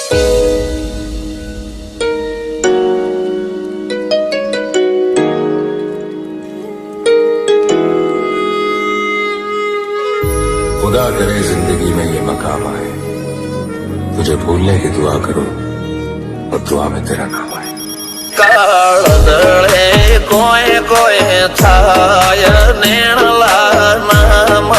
खुदा करे जिंदगी में ये मकाम आए, तुझे भूलने की दुआ करो और दुआ में तेरा नाम आए। काळदळे कोय कोय थाय नेणला नाम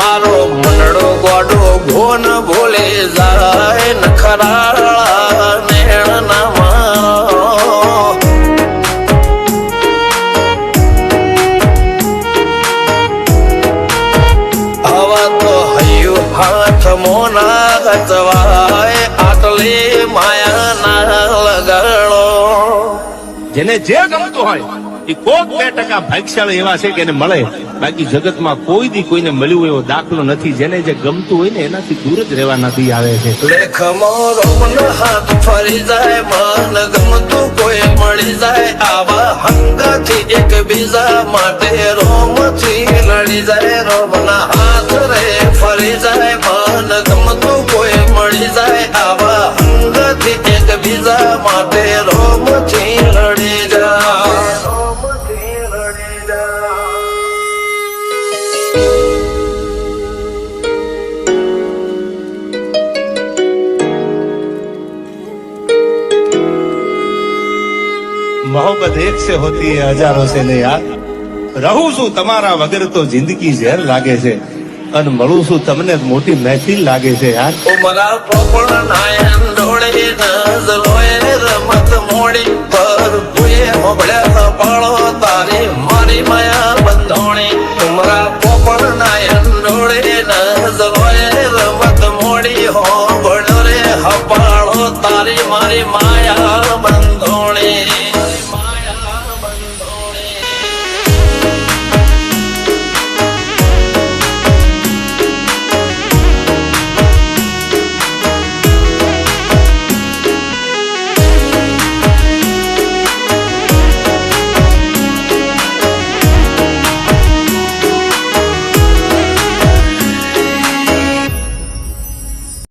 मारो मनडो गोडो भोन भूले जाय नखराळा नेण नाम हाथ मोना गचवाय आटले माया ना લગાડો। જેને જે ગમતું હોય એ કોક 2% ભાગ્યશાળી એવા છે કે એને મળે, બાકી જગતમાં કોઈ દી કોઈને મળ્યું એવો દાખલો નથી। જેને જે ગમતું હોય ને એનાથી દૂર જ રહેવાનાથી આવે છે। લેખ મોરો મન હાથ ફરી જાય, મન ગમતું કોઈ મળી જાય, આવા હંગાથી એકબીજા માટે રોમથી લડી જાય। રોમના હાથ રે ફરી જાય, મન ગમતું કોઈ મળી જાય, આવા હંગાથી એકબીજા માટે રોમથી લડી જાય। मोहब्बत एक से होती है हजारों से नहीं यार। रहूं છું તમારા વગર તો જિંદગી ઝેર લાગે છે, અને મળું છું તમને મોટી મહેફિલ લાગે છે યાર। ઉમરા પોપણ નાયન ડોળે નજલોએ રમત મોડી પર ભૂએ મોબળ્યા પાળો તારી મારી માયા બંધોણી। ઉમરા પોપણ નાયન ડોળે નજલોએ રમત મોડી હો બળરે હપાળો તારી મારી માયા બંધોણી।